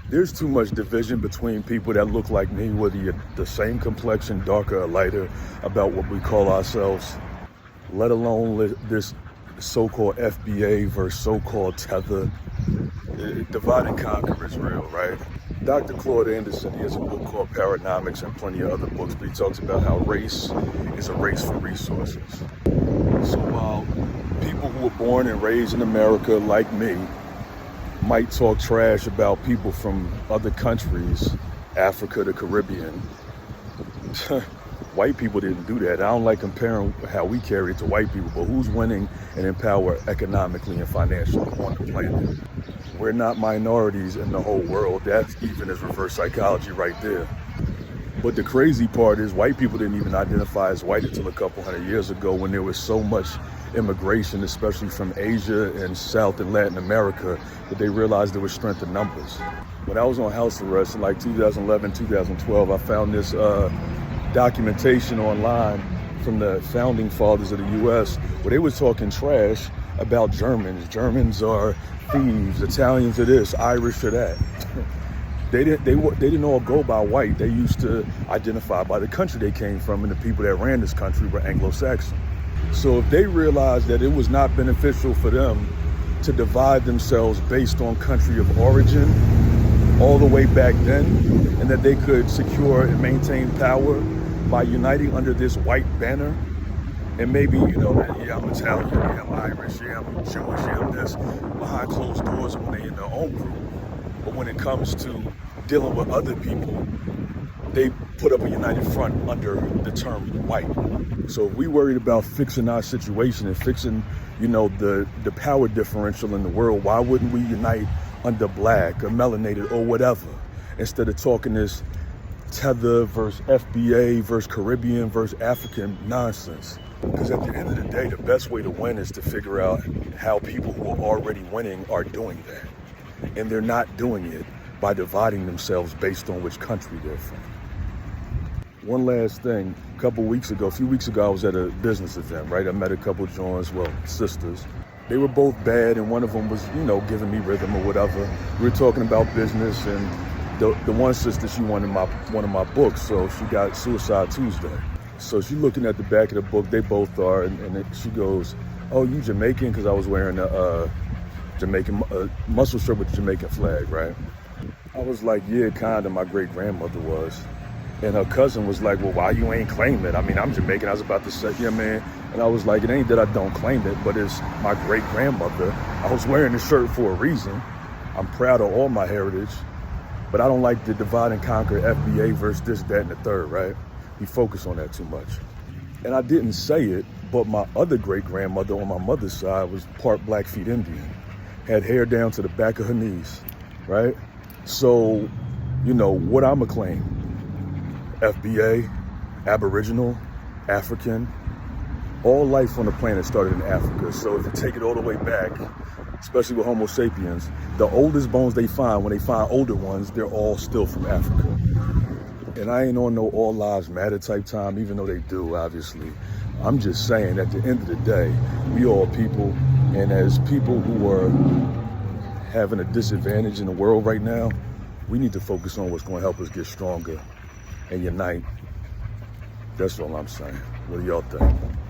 There's too much division between people that look like me, whether you're the same complexion, darker or lighter, about what we call ourselves, let alone this so-called FBA versus so-called tether. Divide and conquer is real, right? Dr. Claude Anderson, he has a book called Paranomics and plenty of other books, but he talks about how race is a race for resources. So while people who were born and raised in America, like me, might talk trash about people from other countries, Africa, the Caribbean, white people didn't do that. I don't like comparing how we carry it to white people, but who's winning and empowered economically and financially on the planet? We're not minorities in the whole world. That even is reverse psychology right there. But the crazy part is white people didn't even identify as white until a couple hundred years ago, when there was so much immigration, especially from Asia and South and Latin America, that they realized there was strength in numbers. When I was on house arrest in like 2011, 2012, I found this documentation online from the founding fathers of the US where they were talking trash about Germans. Germans are thieves, Italians are this, Irish are that. They didn't all go by white. They used to identify by the country they came from, and the people that ran this country were Anglo-Saxon. So if they realized that it was not beneficial for them to divide themselves based on country of origin all the way back then, and that they could secure and maintain power by uniting under this white banner, and maybe, yeah, I'm Italian, yeah, I'm Irish, yeah, I'm Jewish, yeah, I'm this, behind closed doors when they're in their own group. But when it comes to dealing with other people, they put up a united front under the term white. So if we worried about fixing our situation and fixing, the power differential in the world, why wouldn't we unite under black or melanated or whatever, instead of talking this tether versus FBA versus Caribbean versus African nonsense? Because at the end of the day, the best way to win is to figure out how people who are already winning are doing that. And they're not doing it by dividing themselves based on which country they're from. One last thing, a few weeks ago, I was at a business event, right? I met a couple joints, sisters. They were both bad, and one of them was, giving me rhythm or whatever. We were talking about business, and the one sister, she wanted one of my books, so she got Suicide Tuesday. So she's looking at the back of the book, they both are, and she goes, "Oh, you Jamaican?" Because I was wearing a Jamaican muscle shirt with the Jamaican flag, right? I was like, yeah, kinda, my great grandmother was. And her cousin was like, well, why you ain't claim it? I mean, I'm Jamaican. I was about to say, yeah, man. And I was like, it ain't that I don't claim it, but it's my great grandmother. I was wearing the shirt for a reason. I'm proud of all my heritage, but I don't like the divide and conquer FBA versus this, that, and the third, right? We focus on that too much. And I didn't say it, but my other great grandmother on my mother's side was part Blackfeet Indian, had hair down to the back of her knees, right? So, what I'ma claim? FBA, Aboriginal, African, all life on the planet started in Africa. So if you take it all the way back, especially with Homo sapiens, the oldest bones they find, when they find older ones, they're all still from Africa. And I ain't on no all lives matter type time, even though they do, obviously. I'm just saying, at the end of the day, we all people, and as people who are having a disadvantage in the world right now, we need to focus on what's going to help us get stronger and unite. That's all I'm saying. What do y'all think?